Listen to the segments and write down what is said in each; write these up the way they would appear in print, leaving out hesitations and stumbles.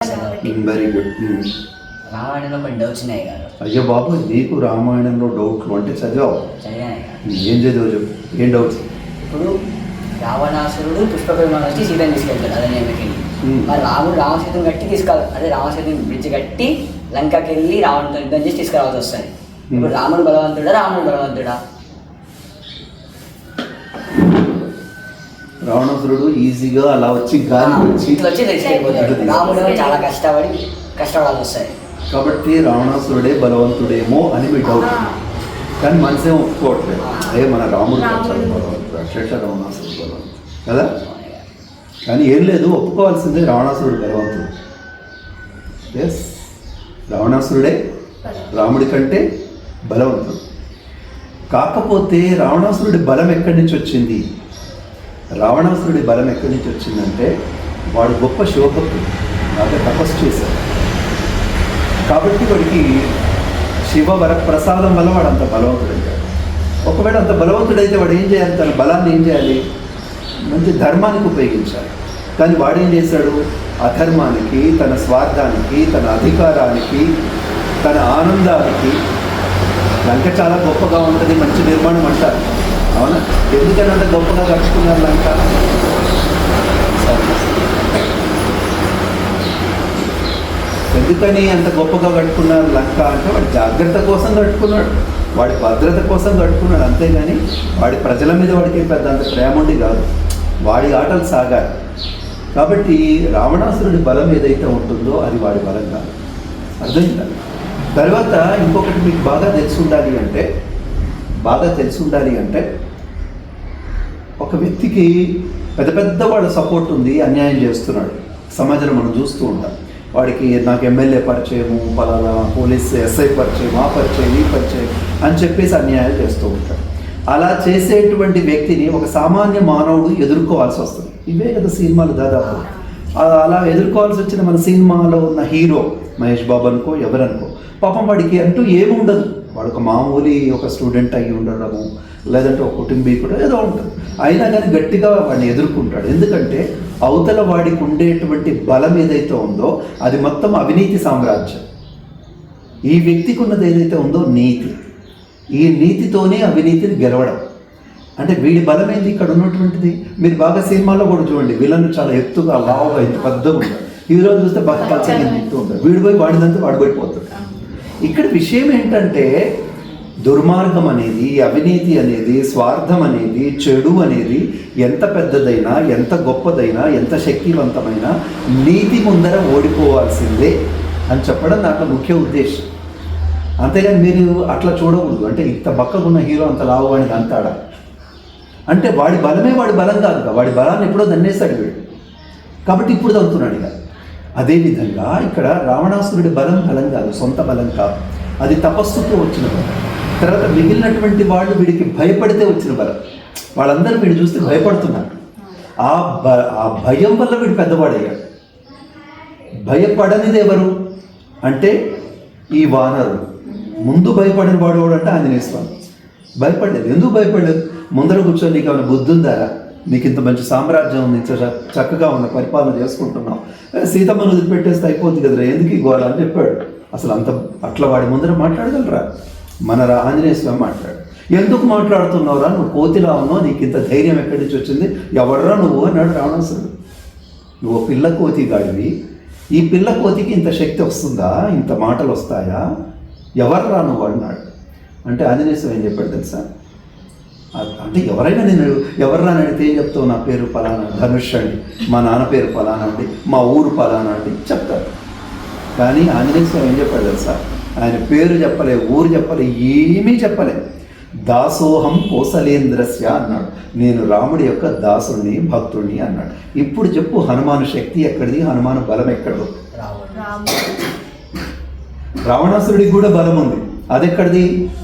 Very good. రామాయణంలో కొన్ని doubts ఉన్నాయి కదా. అయ్యో బాబు, నీకు రామాయణంలో డౌట్లు అంటే చదివావు? చదివాను కదా. ఏం చదివావు చెప్పు, ఏం డౌట్స్? ఇప్పుడు రావణాసురుడు పుష్పక విమానం వచ్చి సీతని తీసుకెళ్తాడు అదే నేమకి. మరి రాముడు రామసేతుని కట్టి అదే రామసేతుని బ్రిడ్జ్ కట్టి లంకకి వెళ్ళి రావణుతో యుద్ధం చేసి తీసుకురావాల్సి వస్తుంది. ఇప్పుడు రాముడు బలవంతుడా రాముడు బలవంతుడా? రావణాసురుడు ఈజీగా అలా వచ్చి గాలి వచ్చి తీసుకెళ్ళిపోతాడు. రాముడు చాలా కష్టపడాల్సి వస్తుంది. కాబట్టి రావణాసురుడే బలవంతుడేమో అని మీ డౌట్. కానీ మనసేం ఒప్పుకోవట్లేదు. అదే మన రాముడు చాలా బలవంతుడు, అట్లా రావణాసురుడు బలవంతుడు కదా. కానీ ఏం లేదు, ఒప్పుకోవాల్సిందే రావణాసురుడు బలవంతుడు. ఎస్, రావణాసురుడే రాముడి కంటే బలవంతుడు. కాకపోతే రావణాసురుడి బలం ఎక్కడి నుంచి వచ్చింది? రావణాసురుడి బలం ఎక్కడి నుంచి వచ్చిందంటే వాడు గొప్ప శివభక్తుడు, బాగా తపస్సు చేశాడు. కాబట్టి వాడికి శివ వరప్రసాదం వల్ల వాడు అంత బలవంతుడయ్యాడు. ఒకవేళ అంత బలవంతుడైతే వాడు ఏం చేయాలి? తన బలాన్ని ఏం చేయాలి? మంచి ధర్మానికి ఉపయోగించాలి. కానీ వాడేం చేశాడు? అధర్మానికి, తన స్వార్థానికి, తన అధికారానికి, తన ఆనందానికి. లంక చాలా గొప్పగా ఉంటుంది, మంచి నిర్మాణం అంటారు, అవునా? ఎందుకని అంత గొప్పగా కట్టుకున్నారు లంక? ఎందుకని అంత గొప్పగా కట్టుకున్నారు లంక అంటే వాడి జాగ్రత్త కోసం కట్టుకున్నాడు, వాడి భద్రత కోసం కట్టుకున్నాడు. అంతేగాని వాడి ప్రజల మీద వాడికి పెద్ద అంత ప్రేమ ఉండి కాదు, వాడి ఆటలు సాగాలి. కాబట్టి రావణాసురుడి బలం ఏదైతే ఉంటుందో అది వాడి బలం కాదు. అర్థమైందా? తర్వాత ఇంకొకటి మీకు బాగా తెలిసి ఉండాలి అంటే ఒక వ్యక్తికి పెద్ద పెద్ద వాళ్ళ సపోర్ట్ ఉంది, అన్యాయం చేస్తున్నాడు, సమాజంలో మనం చూస్తూ ఉంటాం. వాడికి నాకు ఎమ్మెల్యే పరిచయము, పలానా పోలీస్ ఎస్ఐ పరిచయం, ఆ పరిచయం, ఈ పరిచయం అని చెప్పేసి అన్యాయాలు చేస్తూ ఉంటాడు. అలా చేసేటువంటి వ్యక్తిని ఒక సామాన్య మానవుడు ఎదుర్కోవాల్సి వస్తుంది. ఇవే కదా సినిమాలు దాదాపు. అలా ఎదుర్కోవాల్సి వచ్చిన మన సినిమాలో ఉన్న హీరో మహేష్ బాబు అనుకో, ఎవరనుకో, పాపం వాడికి అంటూ ఏముండదు. వాడు ఒక మామూలు ఒక స్టూడెంట్ అయ్యి ఉండడము, లేదంటే ఒక కుటుంబీకుడు ఏదో ఉంటుంది. అయినా కానీ గట్టిగా వాడిని ఎదుర్కొంటాడు. ఎందుకంటే అవతల వాడికి ఉండేటువంటి బలం ఏదైతే ఉందో అది మొత్తం అవినీతి సామ్రాజ్యం. ఈ వ్యక్తికి ఉన్నది ఏదైతే ఉందో నీతి. ఈ నీతితోనే అవినీతిని గెలవడం. అంటే వీడి బలం ఏంది ఇక్కడ ఉన్నటువంటిది? మీరు బాగా సినిమాలో కూడా చూడండి, విలన్ చాలా ఎత్తుగా లావుగా ఇంత పెద్దగా ఉంటాడు, హీరో చూస్తే బాగా పచ్చగా తింటూ ఉంటాడు, వీడి పోయి వాడినంతా వాడిపోయిపోతాడు. ఇక్కడ విషయం ఏంటంటే దుర్మార్గం అనేది, అవినీతి అనేది, స్వార్థం అనేది, చెడు అనేది ఎంత పెద్దదైనా, ఎంత గొప్పదైనా, ఎంత శక్తివంతమైనా నీతి ముందర ఓడిపోవాల్సిందే అని చెప్పడం దాంట్లో ముఖ్య ఉద్దేశం. అంతేగాని మీరు అట్లా చూడకూడదు. అంటే ఇంత బక్కగున్న హీరో అంత లావువాడిని అంతాడా అంటే వాడి బలమే వాడి బలం కాదుగా, వాడి బలాన్ని ఎప్పుడో దన్నేశాడు వీడు. కాబట్టి ఇప్పుడు తగ్గుతున్నాడు ఇక. అదేవిధంగా ఇక్కడ రావణాసురుడి బలం కాదు, సొంత బలం కాదు, అది తపస్సుతో వచ్చిన బలం. తర్వాత మిగిలినటువంటి వాళ్ళు వీడికి భయపడితే వచ్చిన బలం. వాళ్ళందరూ వీడు చూస్తే భయపడుతున్నారు. ఆ భయం వల్ల వీడు పెద్దవాడయ్యాడు. భయపడనిది ఎవరు అంటే ఈ వానరుడు. ముందు భయపడిన వాడు అంటే ఆంజనేయ స్వామి. భయపడలేదు. ఎందుకు భయపడలేదు? ముందర కూర్చొని నీకు ఏమైనా బుద్ధి ఉందారా? నీకు ఇంత మంచి సామ్రాజ్యం ఉంది, చక్కగా ఉన్న పరిపాలన చేసుకుంటున్నావు, సీతమ్మను వదిలిపెట్టేస్తే అయిపోతుంది కదరా, ఎందుకు ఈ గోళ అని చెప్పాడు. అసలు అట్లా వాడి ముందర మాట్లాడగలరా? మన ఆంజనేయ స్వామి మాట్లాడు. ఎందుకు మాట్లాడుతున్నావురా, నువ్వు కోతిలా ఉన్నావు, నీకు ఇంత ధైర్యం ఎక్కడి నుంచి వచ్చింది, ఎవడరా నువ్వు అన్నాడు రావణాసురుడు. నువ్వు పిల్ల కోతి గాడివి, ఈ పిల్ల కోతికి ఇంత శక్తి వస్తుందా, ఇంత మాటలు వస్తాయా, ఎవర్రా నువ్వు అన్నాడు. అంటే ఆంజనేయ స్వామి ఏం చెప్పాడు తెలుసా? అంటే ఎవరైనా నేను ఎవర్రా అని అడిగితే ఏం చెప్తావు? నా పేరు పలానా ధనుష్ అండి, మా నాన్న పేరు పలానా అండి, మా ఊరు పలానా అండి చెప్తారు. కానీ ఆంజనేయ స్వామి ఏం చెప్పాడు తెలుసా? ఆయన పేరు చెప్పలే, ఊరు చెప్పలే, ఏమీ చెప్పలే. దాసోహం కోసలేంద్రస్య అన్నాడు. నేను రాముడి యొక్క దాసుడిని, భక్తుడిని అన్నాడు. ఇప్పుడు చెప్పు, హనుమాను శక్తి ఎక్కడిది, హనుమాను బలం ఎక్కడో? రావణాసురుడికి కూడా బలం ఉంది, అదెక్కడిది?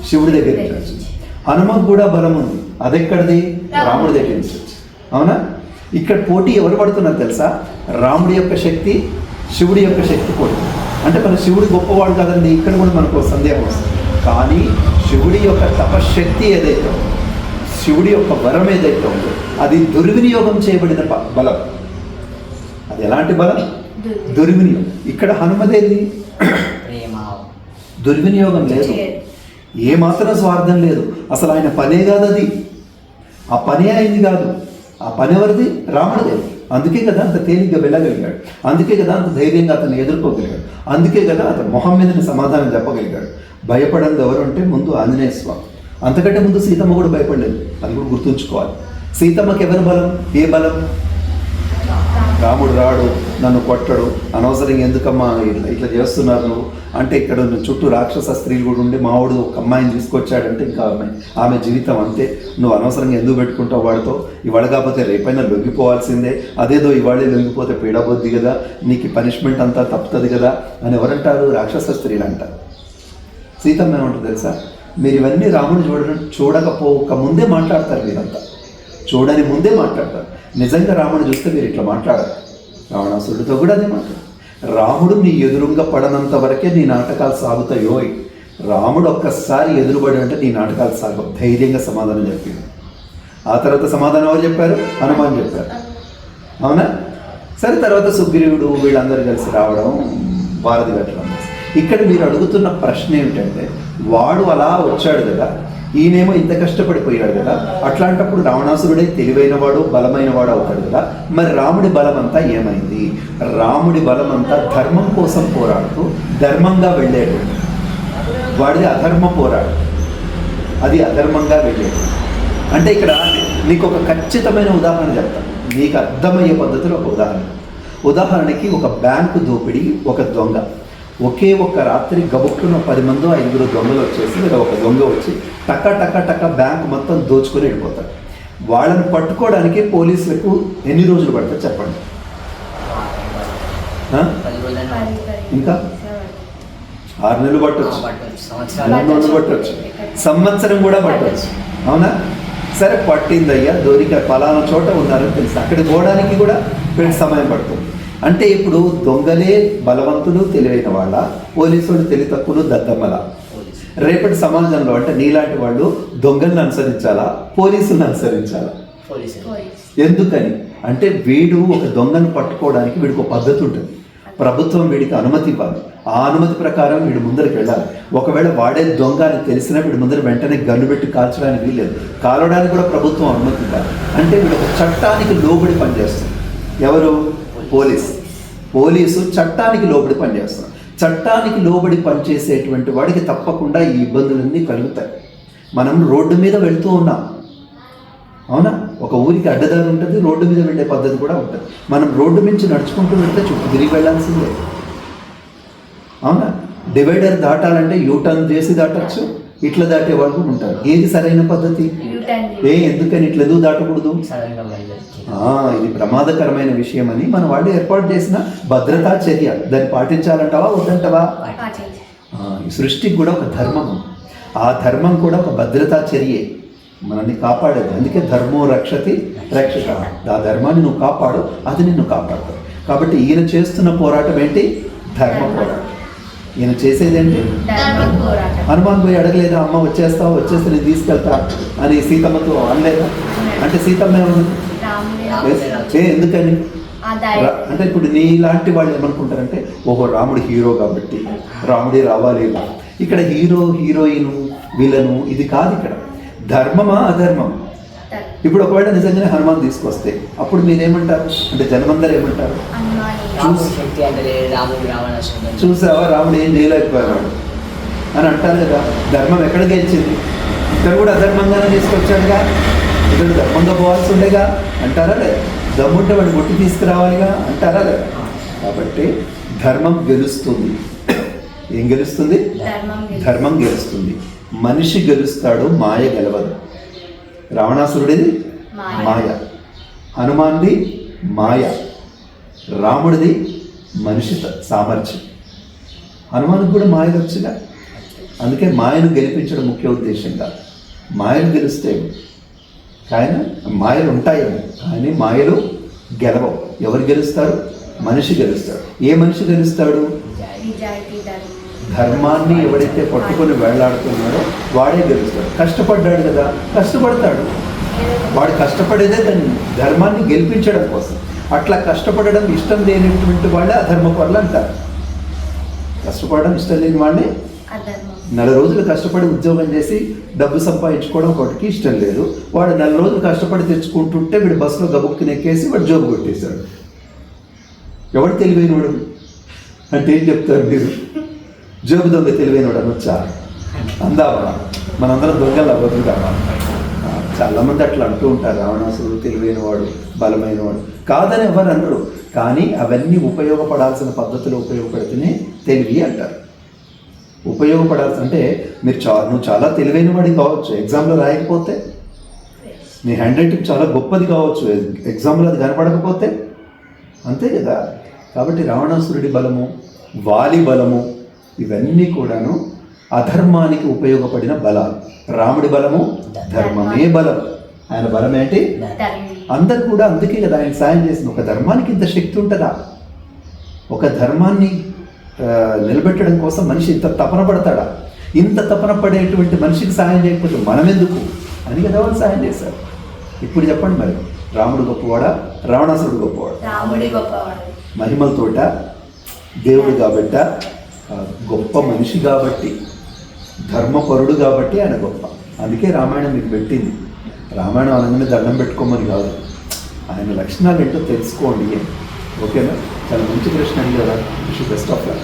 శివుడి దగ్గర నుంచి వచ్చింది. హనుమకు కూడా బలం ఉంది, అదెక్కడిది? రాముడి దగ్గర నుంచి వచ్చింది. అవునా? ఇక్కడ పోటీ ఎవరు పడుతున్నారు తెలుసా? రాముడి యొక్క శక్తి, శివుడి యొక్క శక్తి పోటీ. అంటే మన శివుడు గొప్పవాడు కదండి, ఇక్కడ కూడా మనకు సందేహం వస్తుంది. కానీ శివుడి యొక్క తపశక్తి ఏదైతే ఉందో, శివుడి యొక్క వరం ఏదైతే ఉందో అది దుర్వినియోగం చేయబడిన బలం. అది ఎలాంటి బలం? దుర్వినియోగం. ఇక్కడ హనుమదేంది? ప్రేమ. దుర్వినియోగం లేదు, ఏ మాత్రం స్వార్థం లేదు. అసలు ఆయన పనే కాదు అది, ఆ పనే అయింది కాదు. ఆ పని ఎవరిది? రాముడిదే. అందుకే కదా అంత తేలిగ్గా వెళ్ళగలిగాడు, అందుకే కదా అంత ధైర్యంగా అతను ఎదుర్కోగలిగాడు, అందుకే కదా అతను మొహం మీదని సమాధానం చెప్పగలిగాడు. భయపడంది ఎవరు అంటే ముందు ఆంజనేయ స్వామి. అంతకంటే ముందు సీతమ్మ కూడా భయపడలేదు, అది కూడా గుర్తుంచుకోవాలి. సీతమ్మకి ఎవరి బలం? ఏ బలం? రాముడు రాడు, నన్ను కొట్టడు, అనవసరంగా ఎందుకమ్మా ఇట్లా చేస్తున్నారు నువ్వు అంటే, ఇక్కడ చుట్టూ రాక్షస స్త్రీలు కూడా ఉండి మావాడు ఒక అమ్మాయిని తీసుకొచ్చాడంటే ఇంకా ఆమె జీవితం అంతే, నువ్వు అనవసరంగా ఎందుకు పెట్టుకుంటావు వాడితో, ఇవాళ కాకపోతే రేపైనా లొంగిపోవాల్సిందే, అదేదో ఇవాళే లొంగిపోతే పీడబొద్ది కదా, నీకు పనిష్మెంట్ అంతా తప్పుతుంది కదా అని ఎవరంటారు? రాక్షస స్త్రీలు అంటారు. సీతమ్మ ఏమంటుంది తెలుసా? మీరు ఇవన్నీ రాముడు చూడకపోక ముందే మాట్లాడతారు, మీరంతా చూడని ముందే మాట్లాడతారు. నిజంగా రాముడు చూస్తే మీరు ఇట్లా మాట్లాడరు. రావణాసురుడితో కూడా అదే మాట్లాడు. రాముడు నీ ఎదురుగా పడనంత వరకే నీ నాటకాలు సాగుతాయో, రాముడు ఒక్కసారి ఎదురుపడి అంటే నీ నాటకాలు సాగవు. ధైర్యంగా సమాధానం చెప్పింది. ఆ తర్వాత సమాధానం ఎవరు చెప్పారు? హనుమాన్ చెప్పారు. అవునా? సరే, తర్వాత సుగ్రీవుడు వీళ్ళందరూ కలిసి రావడం, భారతి కట్టడం. ఇక్కడ మీరు అడుగుతున్న ప్రశ్న ఏమిటంటే, వాడు అలా వచ్చాడు కదా, ఈయనేమో ఇంత కష్టపడిపోయాడు కదా, అట్లాంటప్పుడు రావణాసురుడే తెలివైనవాడు బలమైనవాడు అవుతాడు కదా, మరి రాముడి బలం అంతా ఏమైంది? రాముడి బలం అంతా ధర్మం కోసం పోరాడుతూ ధర్మంగా వెళ్ళేడు. వాడిది అధర్మ పోరాడు, అది అధర్మంగా వెళ్ళేడు. అంటే ఇక్కడ నీకు ఒక ఖచ్చితమైన ఉదాహరణ చెప్తాను, నీకు అర్థమయ్యే పద్ధతిలో ఒక ఉదాహరణకి ఒక బ్యాంకు దోపిడీ, ఒక దొంగ ఒకే ఒక్క రాత్రి గబుక్కున 10 మందో 5 దొంగలు వచ్చేసి, లేదా ఒక దొంగ వచ్చి టక్క టక్క టక్క బ్యాంకు మొత్తం దోచుకొని వెళ్ళిపోతారు. వాళ్ళని పట్టుకోవడానికి పోలీసులకు ఎన్ని రోజులు పడతాయి చెప్పండి? ఇంకా 6 నెలలు పట్టవచ్చు, 3 నెలలు పట్టవచ్చు, సంవత్సరం కూడా పట్టవచ్చు. అవునా? సరే, పట్టిందయ్యా, దొరిక పలానా చోట ఉన్నారని తెలుసు, అక్కడికి పోవడానికి కూడా వీళ్ళకి సమయం పడుతుంది. అంటే ఇప్పుడు దొంగలే బలవంతులు తెలివైన వాళ్ళ, పోలీసులు తెలివి తక్కువలు దద్దమ్మల? రేపటి సమాజంలో అంటే నీలాంటి వాళ్ళు దొంగలను అనుసరించాలా, పోలీసులను అనుసరించాలా? ఎందుకని అంటే, వీడు ఒక దొంగను పట్టుకోవడానికి వీడికి ఒక పద్ధతి ఉంటుంది. ప్రభుత్వం వీడికి అనుమతి ఇవ్వాలి, ఆ అనుమతి ప్రకారం వీడు ముందరికి వెళ్ళాలి. ఒకవేళ వాడే దొంగ అని తెలిసినా వీడి ముందర వెంటనే గన్ను పెట్టి కాల్చడానికి వీల్లేదు, కాలడానికి కూడా ప్రభుత్వం అనుమతి ఇవ్వాలి. అంటే వీడు ఒక చట్టానికి లోబడి పనిచేస్తుంది. ఎవరు? పోలీసు చట్టానికి లోబడి పనిచేస్తారు. చట్టానికి లోబడి పనిచేసేటువంటి వాడికి తప్పకుండా ఈ ఇబ్బందులన్నీ కలుగుతాయి. మనం రోడ్డు మీద వెళ్తూ ఉన్నాం, అవునా? ఒక ఊరికి అడ్డదారి ఉంటుంది, రోడ్డు మీద వెళ్ళే పద్ధతి కూడా ఉంటుంది. మనం రోడ్డు నుంచి నడుచుకుంటూ వెళ్తే చుట్టూ తిరిగి వెళ్ళాల్సిందే, అవునా? డివైడర్ దాటాలంటే యూటర్న్ చేసి దాటచ్చు, ఇట్లా దాటే వాళ్ళు ఉంటారు. ఏది సరైన పద్ధతి? ఎందుకని ఇట్లా ఎందుకు దాటకూడదు? ఇది ప్రమాదకరమైన విషయం అని మన వాళ్ళు ఏర్పాటు చేసిన భద్రతా చర్య, దాన్ని పాటించాలంటావా వద్దంటావా? ఈ సృష్టికి కూడా ఒక ధర్మం, ఆ ధర్మం కూడా ఒక భద్రతా చర్యే, మనల్ని కాపాడేది. అందుకే ధర్మో రక్షతి రక్షక, ఆ ధర్మాన్ని నువ్వు కాపాడు, అది నిన్ను కాపాడుతావు. కాబట్టి ఈయన చేస్తున్న పోరాటం ఏంటి? ధర్మ పోరాటం. ఈయన చేసేదేంటి? హనుమాన్ పోయి అడగలేదా, అమ్మ వచ్చేస్తే నేను తీసుకెళ్తా అని సీతమ్మతో అనలేదా? అంటే సీతమ్మ ఏమన్నా ఎందుకని అంటే, ఇప్పుడు నీలాంటి వాళ్ళు ఏమనుకుంటారంటే, ఓహో రాముడు హీరో కాబట్టి రాముడే రావాలి. ఇక్కడ హీరో హీరోయిన్ విలను ఇది కాదు, ఇక్కడ ధర్మమా అధర్మం. ఇప్పుడు ఒకవేళ నిజంగానే హనుమాన్ తీసుకొస్తే అప్పుడు మీరేమంటారు? అంటే జనమందరూ ఏమంటారు? చూసావా రాముడు ఏం చేయలేకపోయాడు అని అంటారు కదా. ధర్మం ఎక్కడ గెలిచింది? ఇక్కడ కూడా అధర్మంగానే తీసుకొచ్చాడుగా, ఇక్కడ ధర్మంగా పోవాల్సి ఉండేగా అంటారా లేదా? దమ్ముంటే వాడిని కొట్టి తీసుకురావాలిగా అంటారా లేదా? కాబట్టి ధర్మం గెలుస్తుంది. ఏం గెలుస్తుంది? ధర్మం గెలుస్తుంది. మనిషి గెలుస్తాడు, మాయ గెలవదు. రావణాసురుడిది మాయ, హనుమాన్ది మాయ, రాముడిది మనిషి సామర్థ్యం. హనుమానికి కూడా మాయ వచ్చుగా, అందుకే మాయను గెలిపించడం ముఖ్య ఉద్దేశంగా. మాయను గెలిస్తే కానీ మాయలు ఉంటాయేమో, కానీ మాయలు గెలవవు. ఎవరు గెలుస్తారు? మనిషి గెలుస్తాడు. ఏ మనిషి గెలుస్తాడు? ధర్మాన్ని ఎవడైతే పట్టుకొని వేళ్లాడుతున్నాడో వాడే గెలుస్తాడు. కష్టపడ్డాడు కదా, కష్టపడతాడు. వాడు కష్టపడేదే దాన్ని ధర్మాన్ని గెలిపించడం కోసం. అట్లా కష్టపడడం ఇష్టం లేనటువంటి వాళ్ళే అధర్మపరులు అంటారు. కష్టపడడం ఇష్టం లేని వాళ్ళే నెల రోజులు కష్టపడి ఉద్యోగం చేసి డబ్బు సంపాదించుకోవడం ఒకటికి ఇష్టం లేదు. వాడు నెల రోజులు కష్టపడి తెచ్చుకుంటుంటే వీడు బస్సులో గబుక్కుని ఎక్కేసి వాడు జోబు కొట్టేశాడు. ఎవడు తెలివైనవాడు అంటే ఏం చెప్తారు మీరు? జోబు దొంగ తెలివైనవాడు అనొచ్చా? అందామా? మనందరం దొంగలు అవ్వదు కదా. చాలామంది అట్లా అంటూ ఉంటారు, రావణాసురుడు తెలివైనవాడు, బలమైనవాడు కాదని ఎవరు అనరు. కానీ అవన్నీ ఉపయోగపడాల్సిన పద్ధతిలో ఉపయోగపడితేనే తెలివి అంటారు. ఉపయోగపడాల్సి అంటే నువ్వు చాలా తెలివైన వాడి కావచ్చు, ఎగ్జామ్లో రాయకపోతే, నీ హ్యాండ్ రైటింగ్ చాలా గొప్పది కావచ్చు, ఎగ్జామ్లో అది కనపడకపోతే, అంతే కదా. కాబట్టి రావణాసురుడి బలము, వాలి బలము ఇవన్నీ కూడాను అధర్మానికి ఉపయోగపడిన బలాలు. రాముడి బలము ధర్మమే బలం. ఆయన బలం ఏంటి? అందరు కూడా అందుకే కదా ఆయన సాయం చేసింది. ఒక ధర్మానికి ఇంత శక్తి ఉంటుందా? ఒక ధర్మాన్ని నిలబెట్టడం కోసం మనిషి ఇంత తపన పడతాడా? ఇంత తపన పడేటువంటి మనిషికి సాయం చేయకపోతే మనం ఎందుకు అని కదా వాళ్ళు సాయం చేశారు. ఇప్పుడు చెప్పండి మరి, రాముడు గొప్పవాడా, రావణాసురుడు గొప్పవాడా? రాముడి గొప్పవాడు. మహిమలతోట, దేవుడు కాబట్ట, గొప్ప మనిషి కాబట్టి, ధర్మపరుడు కాబట్టి ఆయన గొప్ప. అందుకే రామాయణం మీకు పెట్టింది. రామాయణం అనగానే దండం పెట్టుకోమని కాదు, ఆయన లక్షణాలు ఏంటో తెలుసుకోండి. ఓకేనా? చాలా మంచి ప్రశ్న అడిగారా. Best of luck.